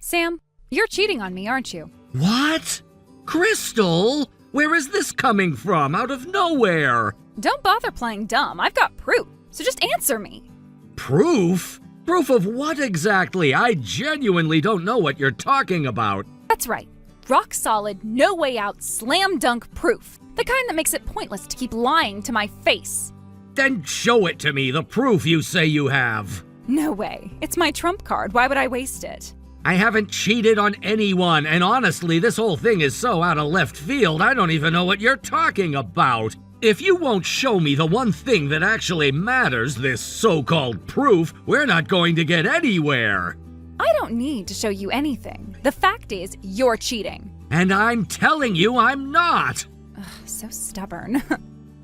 Sam, you're cheating on me, aren't you? What? Crystal? Where is this coming from? Out of nowhere? Don't bother playing dumb. I've got proof, so just answer me. Proof? Proof of what exactly? I genuinely don't know what you're talking about. That's right. Rock solid, no way out, slam dunk proof. The kind that makes it pointless to keep lying to my face. Then show it to me, the proof you say you have. No way. It's my trump card. Why would I waste it? I haven't cheated on anyone, and honestly, this whole thing is so out of left field, I don't even know what you're talking about. If you won't show me the one thing that actually matters, this so-called proof, we're not going to get anywhere. I don't need to show you anything. The fact is, you're cheating. And I'm telling you I'm not. Ugh, so stubborn.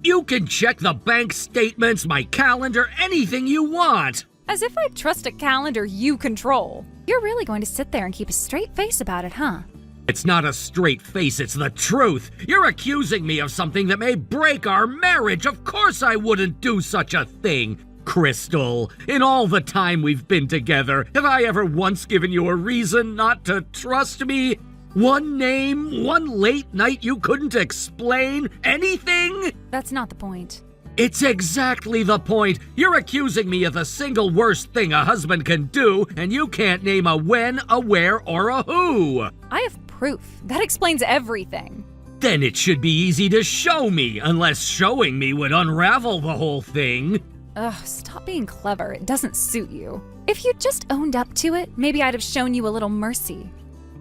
You can check the bank statements, my calendar, anything you want. As if I'd trust a calendar you control. You're really going to sit there and keep a straight face about it, huh? It's not a straight face, it's the truth. You're accusing me of something that may break our marriage. Of course I wouldn't do such a thing. Crystal, in all the time we've been together, have I ever once given you a reason not to trust me? One name, one late night you couldn't explain? Anything? That's not the point. It's exactly the point. You're accusing me of the single worst thing a husband can do, and you can't name a when, a where, or a who. I have proof. That explains everything. Then it should be easy to show me, unless showing me would unravel the whole thing. Ugh, stop being clever. It doesn't suit you. If you'd just owned up to it, maybe I'd have shown you a little mercy.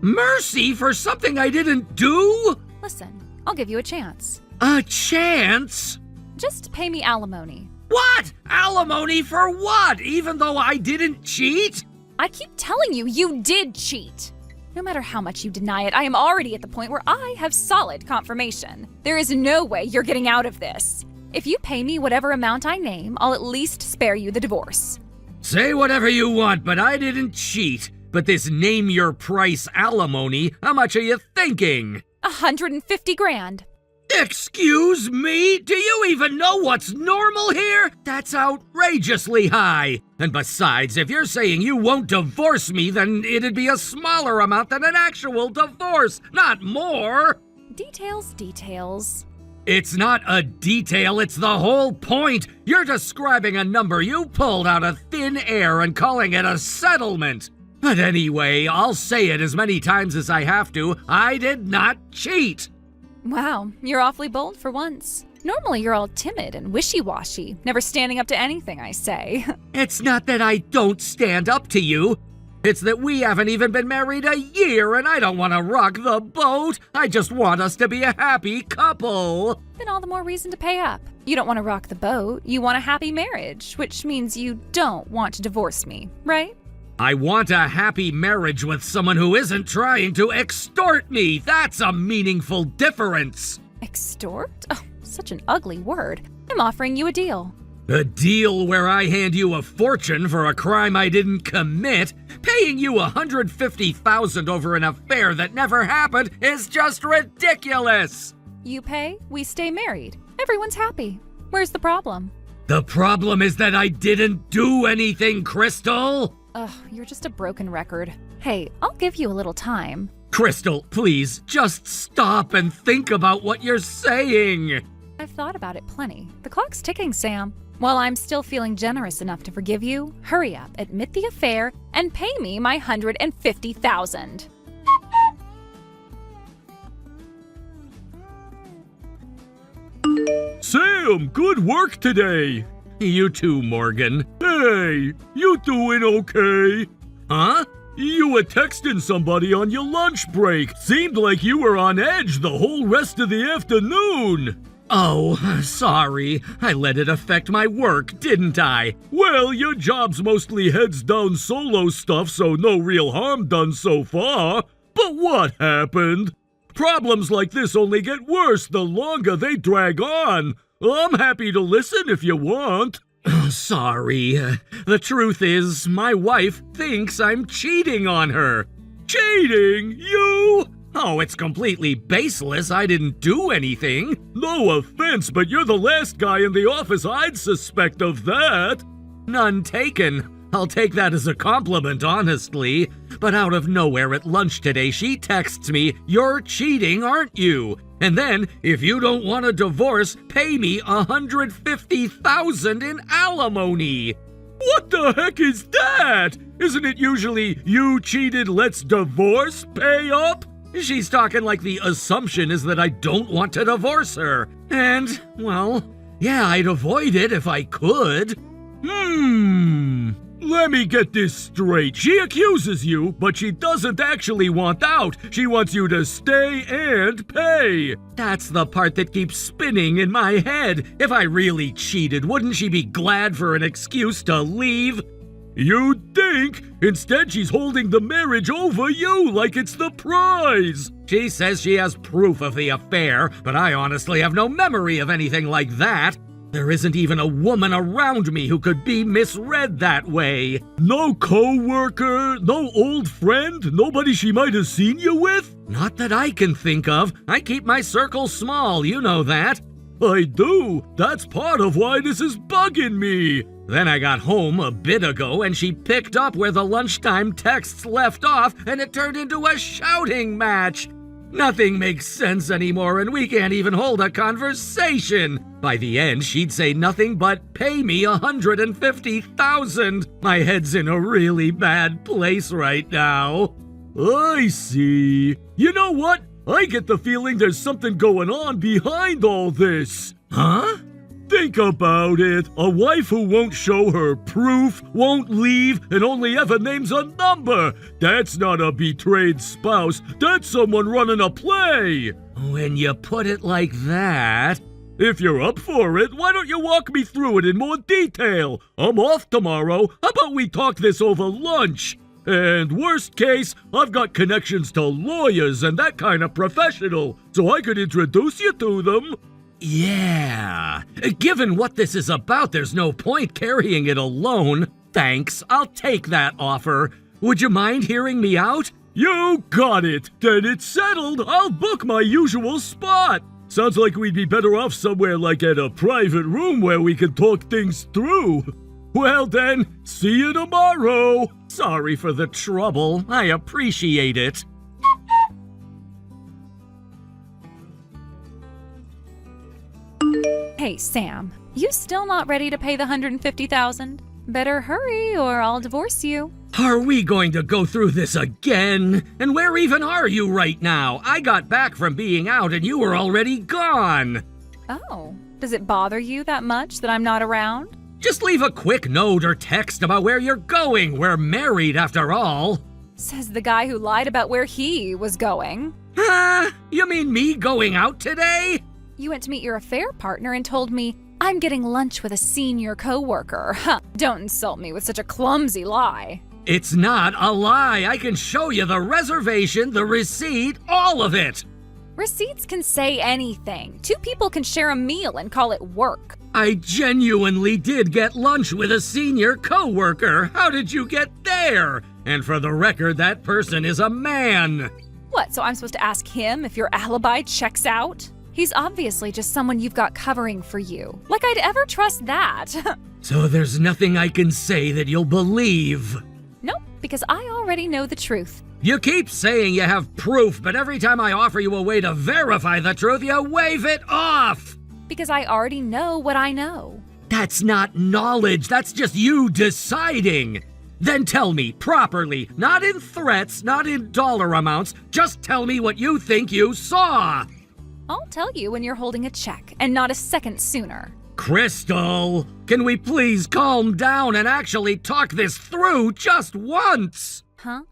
Mercy for something I didn't do? Listen, I'll give you a chance. A chance? Just pay me alimony. What? Alimony for what? Even though I didn't cheat? I keep telling you, you did cheat. No matter how much you deny it, I am already at the point where I have solid confirmation. There is no way you're getting out of this. If you pay me whatever amount I name, I'll at least spare you the divorce. Say whatever you want, but I didn't cheat. But this name your price alimony, how much are you thinking? 150 grand. Excuse me? Do you even know what's normal here? That's outrageously high. And besides, if you're saying you won't divorce me, then it'd be a smaller amount than an actual divorce, not more. Details. It's not a detail, it's the whole point. You're describing a number you pulled out of thin air and calling it a settlement. But anyway, I'll say it as many times as I have to. I did not cheat. Wow, you're awfully bold for once. Normally you're all timid and wishy-washy, never standing up to anything I say. It's not that I don't stand up to you. It's that we haven't even been married a year and I don't want to rock the boat. I just want us to be a happy couple. Then all the more reason to pay up. You don't want to rock the boat, you want a happy marriage, which means you don't want to divorce me, right? I want a happy marriage with someone who isn't trying to extort me. That's a meaningful difference. Extort? Oh, such an ugly word. I'm offering you a deal. A deal where I hand you a fortune for a crime I didn't commit? Paying you $150,000 over an affair that never happened is just ridiculous. You pay, we stay married. Everyone's happy. Where's the problem? The problem is that I didn't do anything, Crystal. Ugh, you're just a broken record. Hey, I'll give you a little time. Crystal, please, just stop and think about what you're saying. I've thought about it plenty. The clock's ticking, Sam. While I'm still feeling generous enough to forgive you, hurry up, admit the affair, and pay me my $150,000. Sam, good work today. You too, Morgan. Hey, you doing okay? Huh? You were texting somebody on your lunch break. Seemed like you were on edge the whole rest of the afternoon. Oh, sorry. I let it affect my work, didn't I? Well, your job's mostly heads down solo stuff, so no real harm done so far. But what happened? Problems like this only get worse the longer they drag on. I'm happy to listen if you want. Sorry. The truth is, my wife thinks I'm cheating on her. Cheating? You? Oh, it's completely baseless. I didn't do anything. No offense, but you're the last guy in the office I'd suspect of that. None taken. I'll take that as a compliment, honestly. But out of nowhere at lunch today, she texts me, "You're cheating, aren't you? And then, if you don't want a divorce, pay me $150,000 in alimony." What the heck is that? Isn't it usually you cheated, let's divorce, pay up? She's talking like the assumption is that I don't want to divorce her. And, well, yeah, I'd avoid it if I could. Let me get this straight. She accuses you, but she doesn't actually want out. She wants you to stay and pay. That's the part that keeps spinning in my head. If I really cheated, wouldn't she be glad for an excuse to leave? You'd think. Instead, she's holding the marriage over you like it's the prize. She says she has proof of the affair, but I honestly have no memory of anything like that. There isn't even a woman around me who could be misread that way. No co-worker, no old friend, nobody she might have seen you with? Not that I can think of. I keep my circle small, you know that. I do. That's part of why this is bugging me. Then I got home a bit ago and she picked up where the lunchtime texts left off and it turned into a shouting match. Nothing makes sense anymore and we can't even hold a conversation. By the end, she'd say nothing but pay me $150,000. My head's in a really bad place right now. I see. You know what? I get the feeling there's something going on behind all this. Huh? Think about it. A wife who won't show her proof, won't leave, and only ever names a number. That's not a betrayed spouse. That's someone running a play. When you put it like that... If you're up for it, why don't you walk me through it in more detail? I'm off tomorrow. How about we talk this over lunch? And worst case, I've got connections to lawyers and that kind of professional, so I could introduce you to them. Yeah. Given what this is about, there's no point carrying it alone. Thanks, I'll take that offer. Would you mind hearing me out? You got it. Then it's settled. I'll book my usual spot. Sounds like we'd be better off somewhere like at a private room where we can talk things through. Well then, see you tomorrow. Sorry for the trouble. I appreciate it. Hey, Sam, you still not ready to pay the $150,000? Better hurry or I'll divorce you. Are we going to go through this again? And where even are you right now? I got back from being out and you were already gone. Oh, does it bother you that much that I'm not around? Just leave a quick note or text about where you're going. We're married after all. Says the guy who lied about where he was going. Huh? You mean me going out today? You went to meet your affair partner and told me, I'm getting lunch with a senior coworker. Huh, don't insult me with such a clumsy lie. It's not a lie. I can show you the reservation, the receipt, all of it. Receipts can say anything. Two people can share a meal and call it work. I genuinely did get lunch with a senior coworker. How did you get there? And for the record, that person is a man. What, so I'm supposed to ask him if your alibi checks out? He's obviously just someone you've got covering for you. Like I'd ever trust that. So there's nothing I can say that you'll believe. Nope, because I already know the truth. You keep saying you have proof, but every time I offer you a way to verify the truth, you wave it off. Because I already know what I know. That's not knowledge, that's just you deciding. Then tell me properly, not in threats, not in dollar amounts, just tell me what you think you saw. I'll tell you when you're holding a check, and not a second sooner. Crystal, can we please calm down and actually talk this through just once? Huh?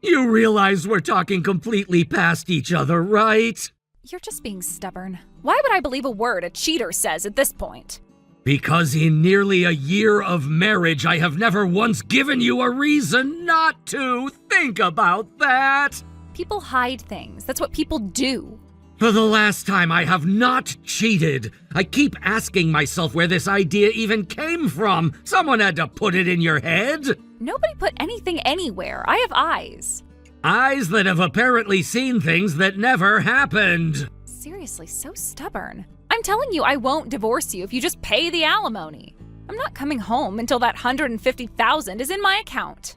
You realize we're talking completely past each other, right? You're just being stubborn. Why would I believe a word a cheater says at this point? Because in nearly a year of marriage, I have never once given you a reason not to. Think about that. People hide things. That's what people do. For the last time, I have not cheated. I keep asking myself where this idea even came from. Someone had to put it in your head. Nobody put anything anywhere. I have eyes. Eyes that have apparently seen things that never happened. Seriously, so stubborn. I'm telling you I won't divorce you if you just pay the alimony. I'm not coming home until that $150,000 is in my account.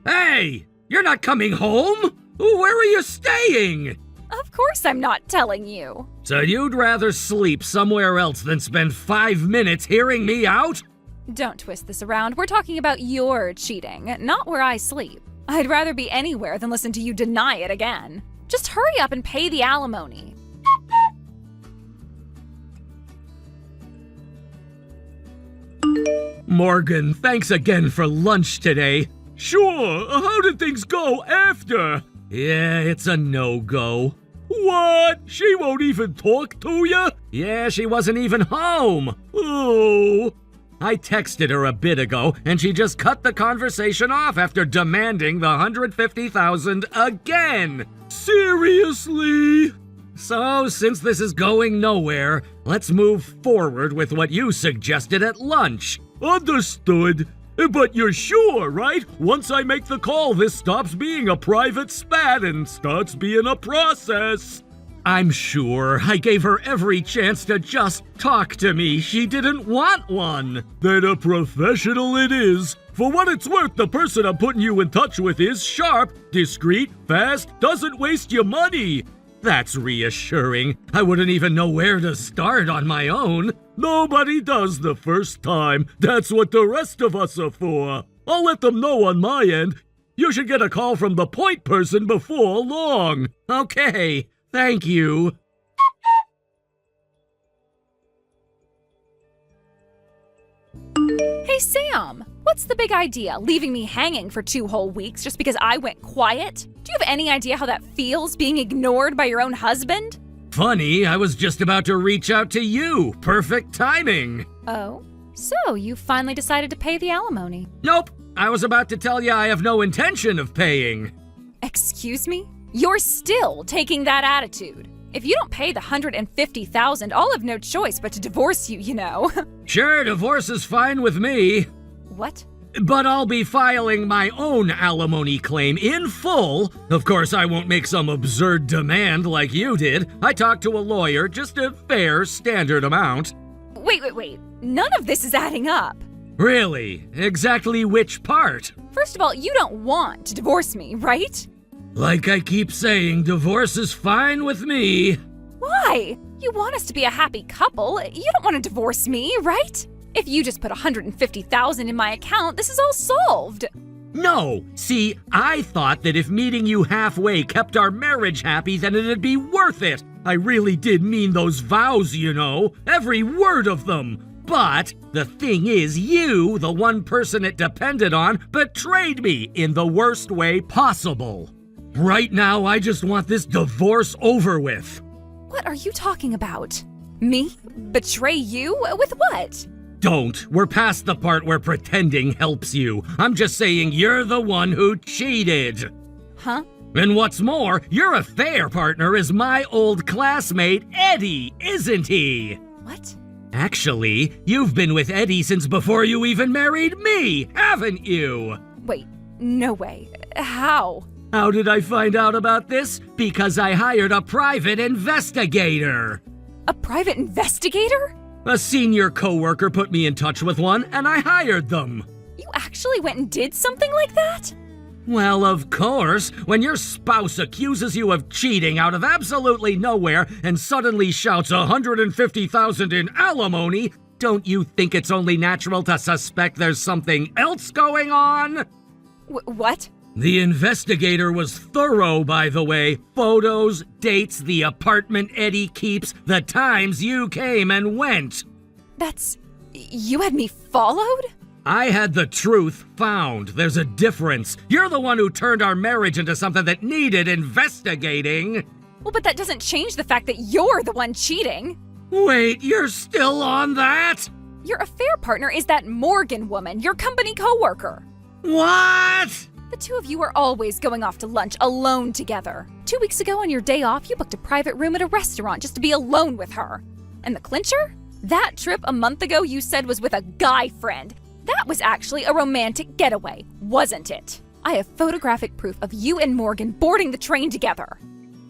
Hey! You're not coming home? Where are you staying? Of course I'm not telling you. So you'd rather sleep somewhere else than spend 5 minutes hearing me out? Don't twist this around. We're talking about your cheating, not where I sleep. I'd rather be anywhere than listen to you deny it again. Just hurry up and pay the alimony. Morgan, thanks again for lunch today. Sure, how did things go after? Yeah, it's a no-go. What? She won't even talk to you? Yeah, she wasn't even home. Oh. I texted her a bit ago, and she just cut the conversation off after demanding the $150,000 again. Seriously? So, since this is going nowhere, let's move forward with what you suggested at lunch. Understood. But you're sure, right? Once I make the call, this stops being a private spat and starts being a process. I'm sure. I gave her every chance to just talk to me. She didn't want one. Then a professional it is. For what it's worth, the person I'm putting you in touch with is sharp, discreet, fast, doesn't waste your money. That's reassuring. I wouldn't even know where to start on my own. Nobody does the first time. That's what the rest of us are for. I'll let them know on my end. You should get a call from the point person before long. Okay, thank you. Hey, Sam, what's the big idea? Leaving me hanging for 2 whole weeks just because I went quiet? Do you have any idea how that feels, being ignored by your own husband? Funny, I was just about to reach out to you. Perfect timing. Oh, so you finally decided to pay the alimony? Nope, I was about to tell you I have no intention of paying. Excuse me? You're still taking that attitude. If you don't pay the $150,000, I'll have no choice but to divorce you, you know. Sure, divorce is fine with me. What? But I'll be filing my own alimony claim in full. Of course, I won't make some absurd demand like you did. I talked to a lawyer, just a fair, standard amount. Wait. None of this is adding up. Really? Exactly which part? First of all, you don't want to divorce me, right? Like I keep saying, divorce is fine with me. Why? You want us to be a happy couple. You don't want to divorce me, right? If you just put $150,000 in my account, this is all solved. No, see, I thought that if meeting you halfway kept our marriage happy, then it'd be worth it. I really did mean those vows, you know, every word of them. But the thing is, you, the one person it depended on, betrayed me in the worst way possible. Right now, I just want this divorce over with. What are you talking about? Me? Betray you? With what? Don't. We're past the part where pretending helps you. I'm just saying you're the one who cheated. Huh? And what's more, your affair partner is my old classmate, Eddie, isn't he? What? Actually, you've been with Eddie since before you even married me, haven't you? Wait, no way. How? How did I find out about this? Because I hired a private investigator. A private investigator? A senior coworker put me in touch with one, and I hired them. You actually went and did something like that? Well, of course. When your spouse accuses you of cheating out of absolutely nowhere and suddenly shouts $150,000 in alimony, don't you think it's only natural to suspect there's something else going on? What? The investigator was thorough, by the way. Photos, dates, the apartment Eddie keeps, the times you came and went. That's... you had me followed? I had the truth found. There's a difference. You're the one who turned our marriage into something that needed investigating. Well, but that doesn't change the fact that you're the one cheating. Wait, you're still on that? Your affair partner is that Morgan woman, your company coworker. What? The two of you are always going off to lunch alone together. 2 weeks ago on your day off, you booked a private room at a restaurant just to be alone with her. And the clincher? That trip a month ago you said was with a guy friend. That was actually a romantic getaway, wasn't it? I have photographic proof of you and Morgan boarding the train together.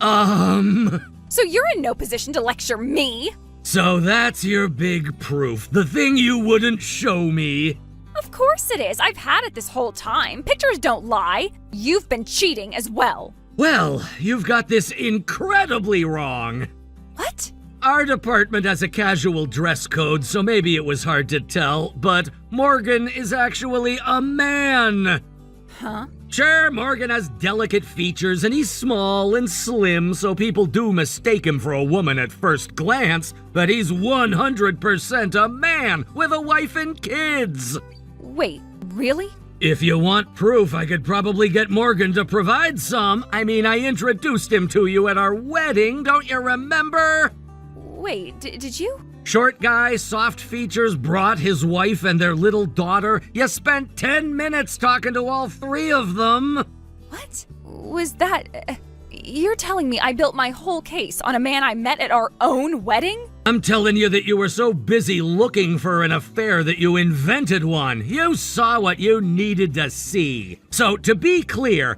So you're in no position to lecture me. So that's your big proof, the thing you wouldn't show me. Of course it is. I've had it this whole time. Pictures don't lie. You've been cheating as well. Well, you've got this incredibly wrong. What? Our department has a casual dress code, so maybe it was hard to tell, but Morgan is actually a man. Huh? Sure, Morgan has delicate features and he's small and slim, so people do mistake him for a woman at first glance, but he's 100% a man with a wife and kids. Wait, really? If you want proof, I could probably get Morgan to provide some. I introduced him to you at our wedding, don't you remember? Wait, did you? Short guy, soft features, brought his wife and their little daughter. You spent 10 minutes talking to all three of them. What? Was that... You're telling me I built my whole case on a man I met at our own wedding? I'm telling you that you were so busy looking for an affair that you invented one. You saw what you needed to see. So, to be clear,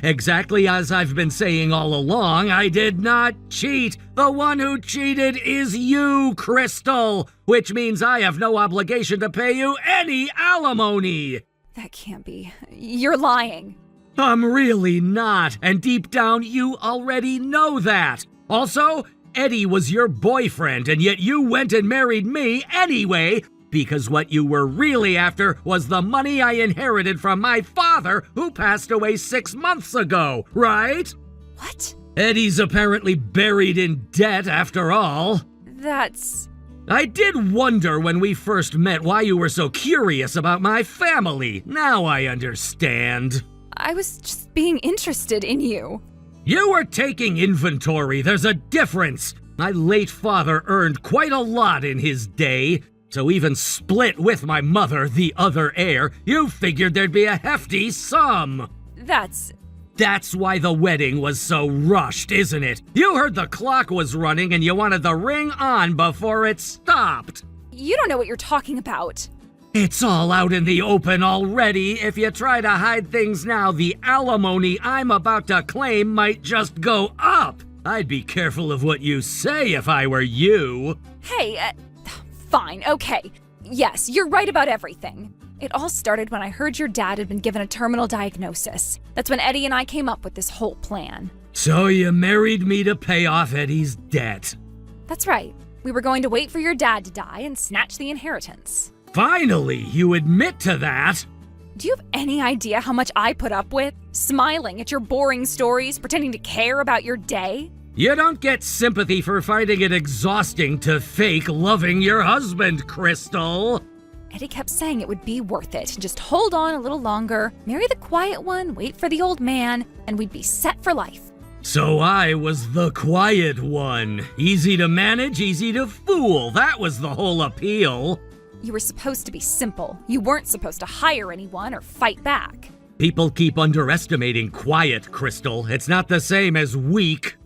exactly as I've been saying all along, I did not cheat. The one who cheated is you, Crystal, which means I have no obligation to pay you any alimony. That can't be. You're lying. I'm really not, and deep down you already know that. Also, Eddie was your boyfriend, and yet you went and married me anyway, because what you were really after was the money I inherited from my father, who passed away 6 months ago, right? What? Eddie's apparently buried in debt after all. That's... I did wonder when we first met why you were so curious about my family. Now I understand. I was just being interested in you. You were taking inventory. There's a difference. My late father earned quite a lot in his day, so even split with my mother, the other heir, you figured there'd be a hefty sum. That's why the wedding was so rushed, isn't it? You heard the clock was running and you wanted the ring on before it stopped. You don't know what you're talking about. It's all out in the open already. If you try to hide things now, the alimony I'm about to claim might just go up. I'd be careful of what you say if I were you. Hey, fine, okay. Yes, you're right about everything. It all started when I heard your dad had been given a terminal diagnosis. That's when Eddie and I came up with this whole plan. So you married me to pay off Eddie's debt. That's right. We were going to wait for your dad to die and snatch the inheritance. Finally, you admit to that. Do you have any idea how much I put up with? Smiling at your boring stories, pretending to care about your day? You don't get sympathy for finding it exhausting to fake loving your husband, Crystal. Eddie kept saying it would be worth it. Just hold on a little longer, marry the quiet one, wait for the old man, and we'd be set for life. So I was the quiet one. Easy to manage, easy to fool. That was the whole appeal. You were supposed to be simple. You weren't supposed to hire anyone or fight back. People keep underestimating quiet, Crystal. It's not the same as weak.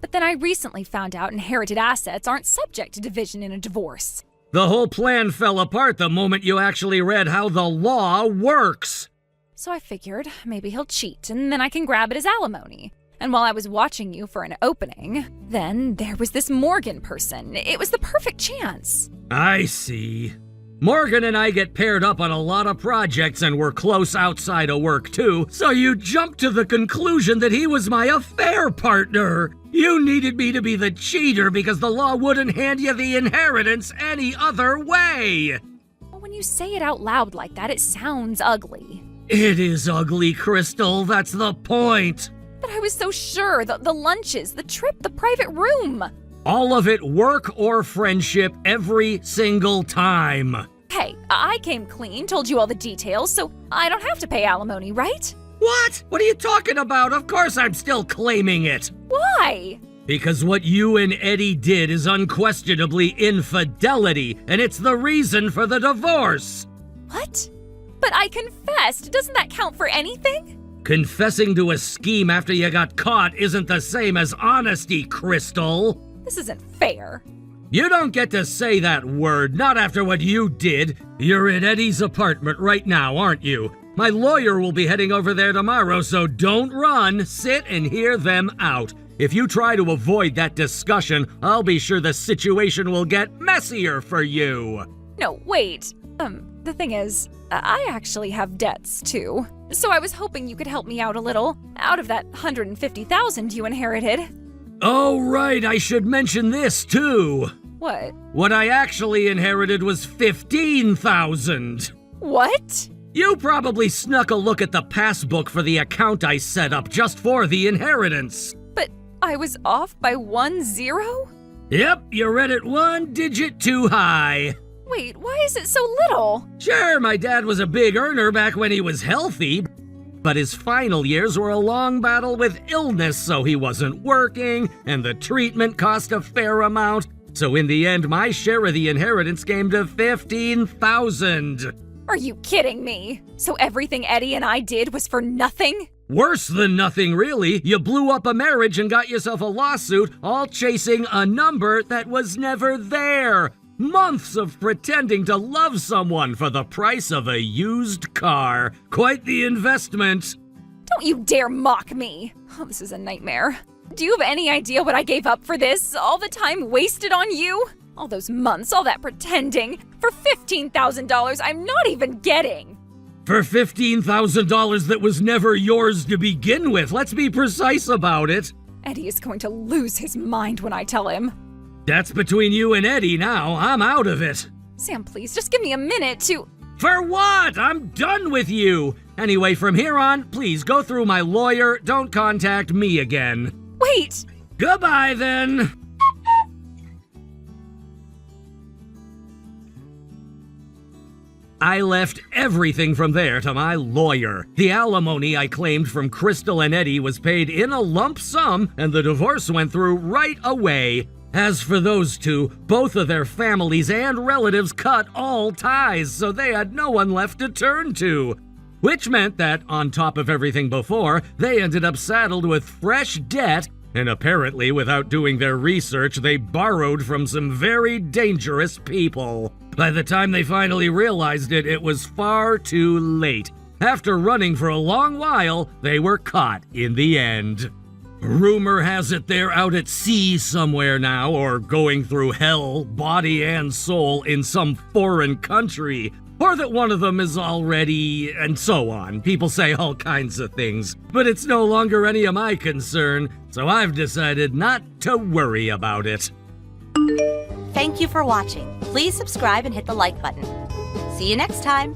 But then I recently found out inherited assets aren't subject to division in a divorce. The whole plan fell apart the moment you actually read how the law works. So I figured maybe he'll cheat and then I can grab it as alimony. And while I was watching you for an opening, then there was this Morgan person. It was the perfect chance. I see. Morgan and I get paired up on a lot of projects and we're close outside of work too, so you jumped to the conclusion that he was my affair partner. You needed me to be the cheater because the law wouldn't hand you the inheritance any other way. Well, when you say it out loud like that, it sounds ugly. It is ugly, Crystal. That's the point. But I was so sure. The lunches, the trip, the private room. All of it work or friendship every single time. Hey, I came clean, told you all the details, so I don't have to pay alimony, right? What? What are you talking about? Of course I'm still claiming it. Why? Because what you and Eddie did is unquestionably infidelity, and it's the reason for the divorce. What? But I confessed. Doesn't that count for anything? Confessing to a scheme after you got caught isn't the same as honesty, Crystal. This isn't fair. You don't get to say that word, not after what you did. You're in Eddie's apartment right now, aren't you? My lawyer will be heading over there tomorrow, so don't run. Sit and hear them out. If you try to avoid that discussion, I'll be sure the situation will get messier for you. No, wait. The thing is, I actually have debts, too. So I was hoping you could help me out a little, out of that $150,000 you inherited. Oh, right, I should mention this, too. What? What I actually inherited was $15,000. What? You probably snuck a look at the passbook for the account I set up just for the inheritance. But I was off by 1 0? Yep, you read it 1 digit too high. Wait, why is it so little? Sure, my dad was a big earner back when he was healthy, but his final years were a long battle with illness, so he wasn't working, and the treatment cost a fair amount. So in the end, my share of the inheritance came to $15,000. Are you kidding me? So everything Eddie and I did was for nothing? Worse than nothing, really. You blew up a marriage and got yourself a lawsuit, all chasing a number that was never there. Months of pretending to love someone for the price of a used car. Quite the investment. Don't you dare mock me. Oh, this is a nightmare. Do you have any idea what I gave up for this? All the time wasted on you? All those months, all that pretending. For $15,000 I'm not even getting. For $15,000 that was never yours to begin with. Let's be precise about it. Eddie is going to lose his mind when I tell him. That's between you and Eddie now. I'm out of it. Sam, please, just give me a minute to... For what? I'm done with you. Anyway, from here on, please go through my lawyer. Don't contact me again. Wait! Goodbye, then. I left everything from there to my lawyer. The alimony I claimed from Crystal and Eddie was paid in a lump sum, and the divorce went through right away. As for those two, both of their families and relatives cut all ties, so they had no one left to turn to. Which meant that, on top of everything before, they ended up saddled with fresh debt, and apparently, without doing their research, they borrowed from some very dangerous people. By the time they finally realized it, it was far too late. After running for a long while, they were caught in the end. Rumor has it they're out at sea somewhere now, or going through hell, body and soul, in some foreign country. Or that one of them is already, and so on. People say all kinds of things, but it's no longer any of my concern, so I've decided not to worry about it. Thank you for watching. Please subscribe and hit the like button. See you next time.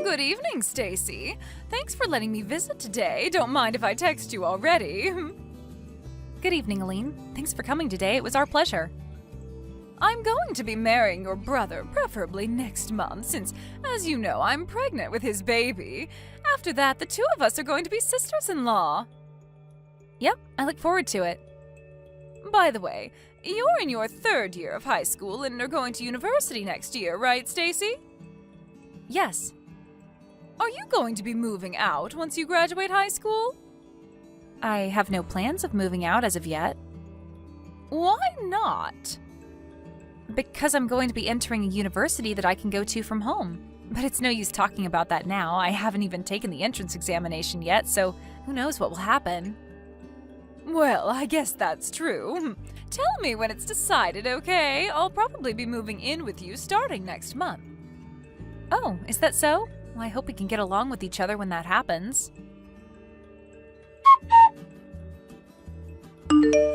Good evening, Stacy. Thanks for letting me visit today. Don't mind if I text you already. Good evening, Aline. Thanks for coming today. It was our pleasure. I'm going to be marrying your brother, preferably next month, since, as you know, I'm pregnant with his baby. After that, the two of us are going to be sisters-in-law. Yep, I look forward to it. By the way, you're in your 3rd year of high school and are going to university next year, right, Stacy? Yes. Are you going to be moving out once you graduate high school? I have no plans of moving out as of yet. Why not? Because I'm going to be entering a university that I can go to from home. But it's no use talking about that now. I haven't even taken the entrance examination yet, so who knows what will happen. Well, I guess that's true. Tell me when it's decided, okay? I'll probably be moving in with you starting next month. Oh, is that so? Well, I hope we can get along with each other when that happens.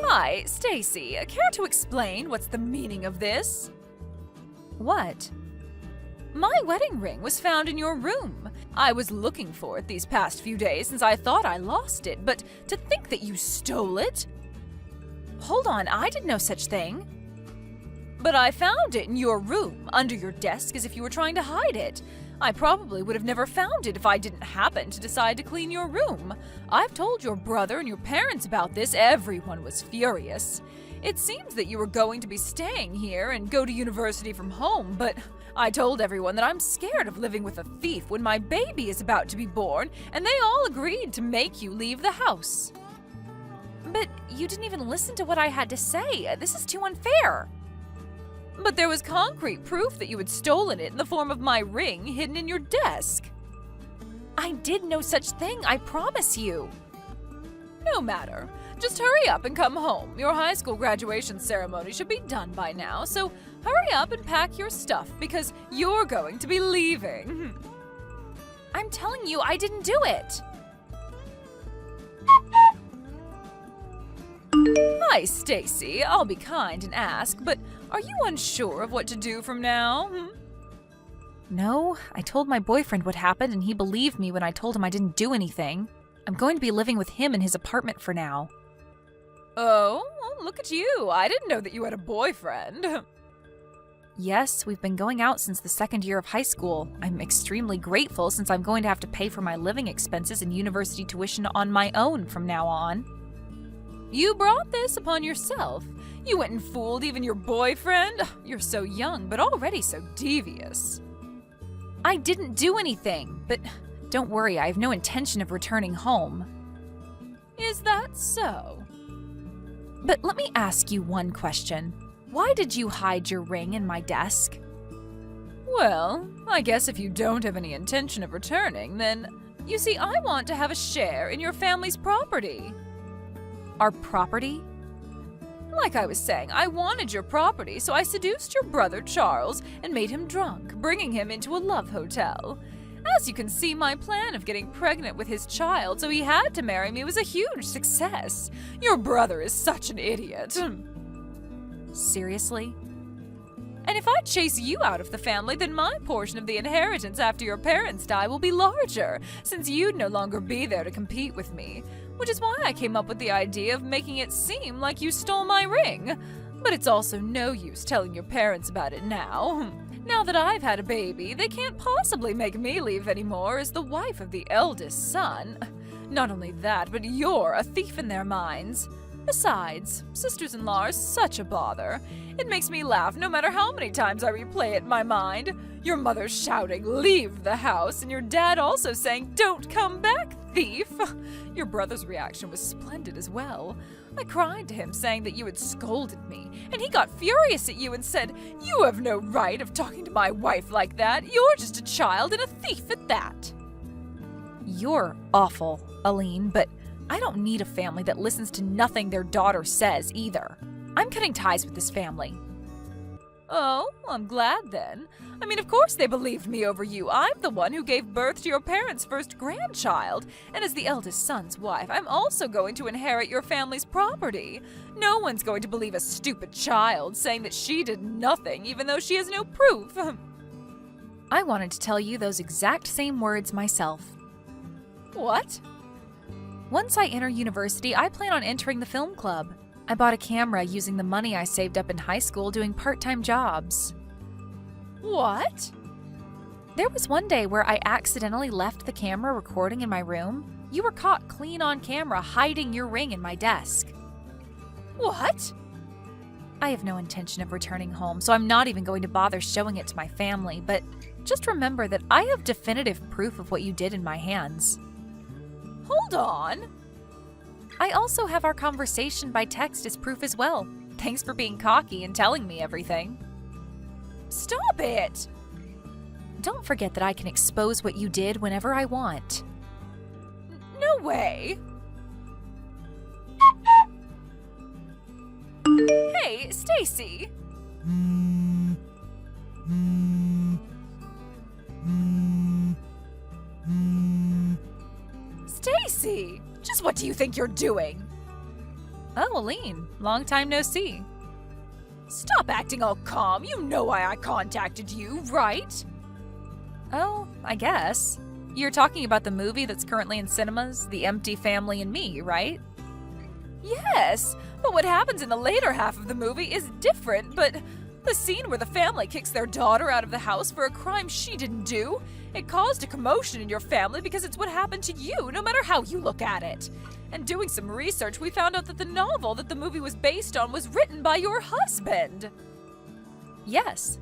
Hi, Stacy. Care to explain what's the meaning of this? What? My wedding ring was found in your room. I was looking for it these past few days since I thought I lost it, but to think that you stole it? Hold on, I did no such thing. But I found it in your room, under your desk, as if you were trying to hide it. I probably would have never found it if I didn't happen to decide to clean your room. I've told your brother and your parents about this. Everyone was furious. It seems that you were going to be staying here and go to university from home, but I told everyone that I'm scared of living with a thief when my baby is about to be born, and they all agreed to make you leave the house. But you didn't even listen to what I had to say. This is too unfair. But there was concrete proof that you had stolen it in the form of my ring hidden in your desk. I did no such thing, I promise you. No matter. Just hurry up and come home. Your high school graduation ceremony should be done by now, so hurry up and pack your stuff because you're going to be leaving. I'm telling you, I didn't do it. Hi, Stacy. I'll be kind and ask, but are you unsure of what to do from now? No, I told my boyfriend what happened and he believed me when I told him I didn't do anything. I'm going to be living with him in his apartment for now. Oh, well, look at you. I didn't know that you had a boyfriend. Yes, we've been going out since the second year of high school. I'm extremely grateful since I'm going to have to pay for my living expenses and university tuition on my own from now on. You brought this upon yourself. You went and fooled even your boyfriend. You're so young, but already so devious. I didn't do anything, but don't worry, I have no intention of returning home. Is that so? But let me ask you one question. Why did you hide your ring in my desk? Well, I guess if you don't have any intention of returning, then, you see, I want to have a share in your family's property. Our property? Like I was saying, I wanted your property, so I seduced your brother Charles and made him drunk, bringing him into a love hotel. As you can see, my plan of getting pregnant with his child so he had to marry me was a huge success. Your brother is such an idiot. Seriously? And if I chase you out of the family, then my portion of the inheritance after your parents die will be larger, since you'd no longer be there to compete with me. Which is why I came up with the idea of making it seem like you stole my ring. But it's also no use telling your parents about it now. Now that I've had a baby, they can't possibly make me leave anymore as the wife of the eldest son. Not only that, but you're a thief in their minds. Besides, sisters-in-law are such a bother. It makes me laugh no matter how many times I replay it in my mind. Your mother shouting, "Leave the house," and your dad also saying, "Don't come back, thief." Your brother's reaction was splendid as well. I cried to him saying that you had scolded me, and he got furious at you and said, "You have no right of talking to my wife like that. You're just a child and a thief at that." You're awful, Aline, but I don't need a family that listens to nothing their daughter says either. I'm cutting ties with this family. Oh, I'm glad then. I mean, of course they believed me over you. I'm the one who gave birth to your parents' first grandchild, and as the eldest son's wife, I'm also going to inherit your family's property. No one's going to believe a stupid child saying that she did nothing, even though she has no proof. I wanted to tell you those exact same words myself. What? Once I enter university, I plan on entering the film club. I bought a camera using the money I saved up in high school doing part-time jobs. What? There was one day where I accidentally left the camera recording in my room. You were caught clean on camera hiding your ring in my desk. What? I have no intention of returning home, so I'm not even going to bother showing it to my family, but just remember that I have definitive proof of what you did in my hands. Hold on. I also have our conversation by text as proof as well. Thanks for being cocky and telling me everything. Stop it! Don't forget that I can expose what you did whenever I want. No way! Hey, Stacy! Stacy! Just what do you think you're doing? Oh, Aline, long time no see. Stop acting all calm. You know why I contacted you, right? Oh, I guess. You're talking about the movie that's currently in cinemas, The Empty Family and Me, right? Yes, but what happens in the later half of the movie is different, but the scene where the family kicks their daughter out of the house for a crime she didn't do, it caused a commotion in your family because it's what happened to you, no matter how you look at it. And doing some research, we found out that the novel that the movie was based on was written by your husband. Yes.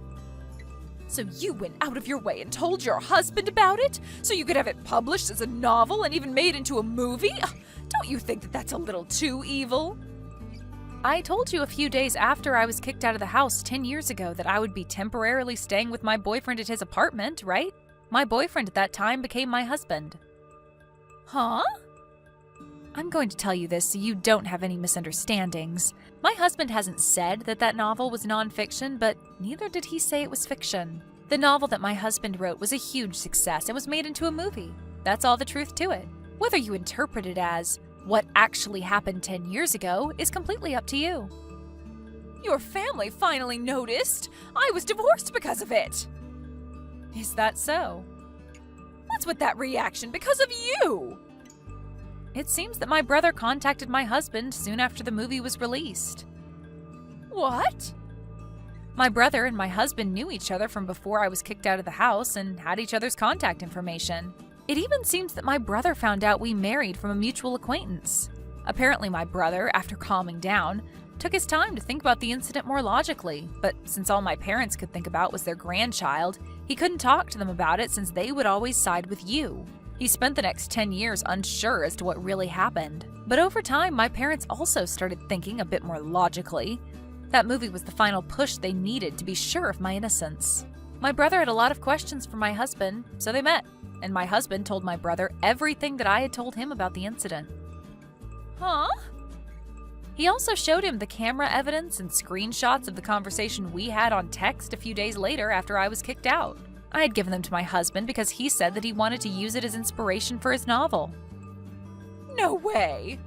So you went out of your way and told your husband about it? So you could have it published as a novel and even made into a movie? Don't you think that that's a little too evil? I told you a few days after I was kicked out of the house 10 years ago that I would be temporarily staying with my boyfriend at his apartment, right? My boyfriend at that time became my husband. Huh? I'm going to tell you this so you don't have any misunderstandings. My husband hasn't said that novel was nonfiction, but neither did he say it was fiction. The novel that my husband wrote was a huge success and was made into a movie. That's all the truth to it. Whether you interpret it as what actually happened 10 years ago is completely up to you. Your family finally noticed. I was divorced because of it. Is that so? What's with that reaction? Because of you! It seems that my brother contacted my husband soon after the movie was released. What? My brother and my husband knew each other from before I was kicked out of the house and had each other's contact information. It even seems that my brother found out we married from a mutual acquaintance. Apparently my brother, after calming down, took his time to think about the incident more logically, but since all my parents could think about was their grandchild, he couldn't talk to them about it since they would always side with you. He spent the next 10 years unsure as to what really happened. But over time, my parents also started thinking a bit more logically. That movie was the final push they needed to be sure of my innocence. My brother had a lot of questions for my husband, so they met, and my husband told my brother everything that I had told him about the incident. Huh? He also showed him the camera evidence and screenshots of the conversation we had on text a few days later after I was kicked out. I had given them to my husband because he said that he wanted to use it as inspiration for his novel. No way!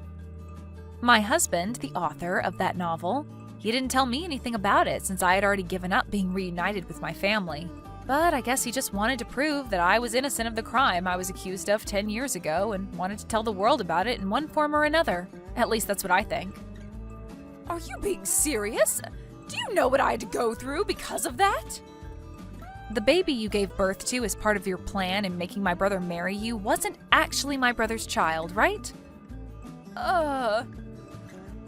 My husband, the author of that novel, he didn't tell me anything about it since I had already given up being reunited with my family. But I guess he just wanted to prove that I was innocent of the crime I was accused of 10 years ago and wanted to tell the world about it in one form or another. At least that's what I think. Are you being serious? Do you know what I had to go through because of that? The baby you gave birth to as part of your plan in making my brother marry you wasn't actually my brother's child, right?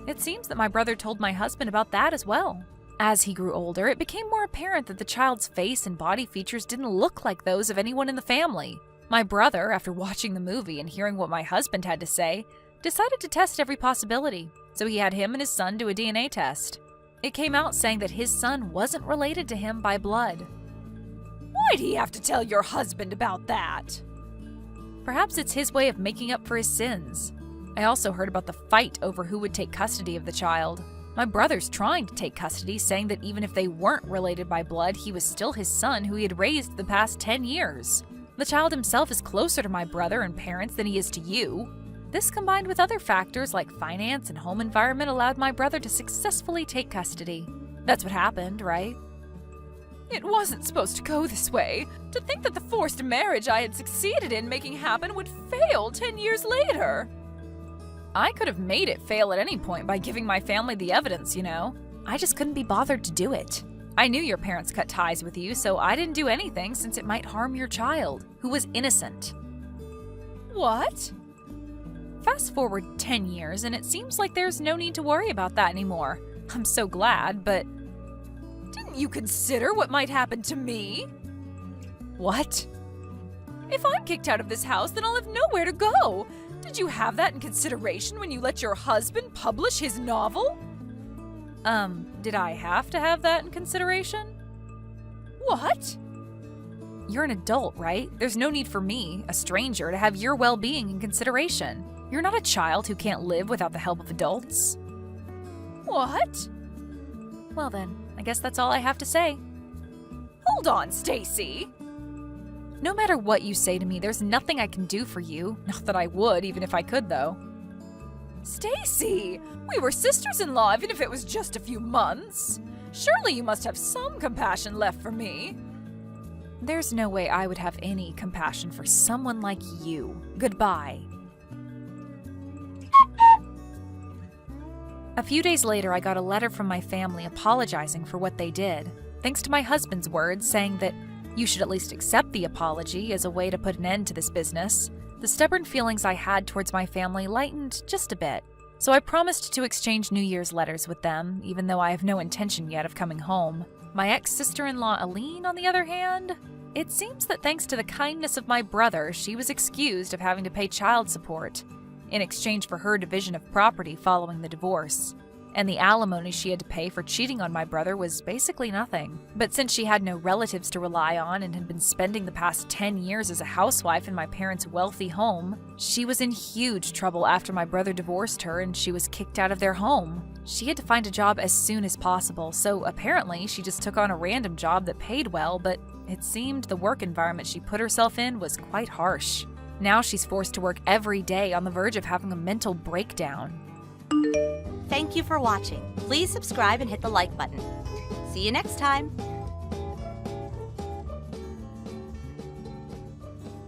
It seems that my brother told my husband about that as well. As he grew older, it became more apparent that the child's face and body features didn't look like those of anyone in the family. My brother, after watching the movie and hearing what my husband had to say, decided to test every possibility, so he had him and his son do a DNA test. It came out saying that his son wasn't related to him by blood. Why'd he have to tell your husband about that? Perhaps it's his way of making up for his sins. I also heard about the fight over who would take custody of the child. My brother's trying to take custody, saying that even if they weren't related by blood, he was still his son who he had raised the past 10 years. The child himself is closer to my brother and parents than he is to you. This, combined with other factors like finance and home environment, allowed my brother to successfully take custody. That's what happened, right? It wasn't supposed to go this way. To think that the forced marriage I had succeeded in making happen would fail 10 years later. I could have made it fail at any point by giving my family the evidence, you know. I just couldn't be bothered to do it. I knew your parents cut ties with you, so I didn't do anything since it might harm your child, who was innocent. What? Fast forward 10 years, and it seems like there's no need to worry about that anymore. I'm so glad, but didn't you consider what might happen to me? What? If I'm kicked out of this house, then I'll have nowhere to go. Did you have that in consideration when you let your husband publish his novel? Did I have to have that in consideration? What? You're an adult, right? There's no need for me, a stranger, to have your well-being in consideration. You're not a child who can't live without the help of adults. What? Well then, I guess that's all I have to say. Hold on, Stacy. No matter what you say to me, there's nothing I can do for you. Not that I would, even if I could, though. Stacy! We were sisters-in-law, even if it was just a few months. Surely you must have some compassion left for me. There's no way I would have any compassion for someone like you. Goodbye. A few days later, I got a letter from my family apologizing for what they did, thanks to my husband's words saying that you should at least accept the apology as a way to put an end to this business. The stubborn feelings I had towards my family lightened just a bit, so I promised to exchange New Year's letters with them, even though I have no intention yet of coming home. My ex-sister-in-law Aline, on the other hand, it seems that thanks to the kindness of my brother, she was excused of having to pay child support in exchange for her division of property following the divorce. and the alimony she had to pay for cheating on my brother was basically nothing. But since she had no relatives to rely on and had been spending the past 10 years as a housewife in my parents' wealthy home, she was in huge trouble after my brother divorced her and she was kicked out of their home. She had to find a job as soon as possible, so apparently she just took on a random job that paid well, but it seemed the work environment she put herself in was quite harsh. Now she's forced to work every day on the verge of having a mental breakdown. Thank you for watching. Please subscribe and hit the like button. See you next time.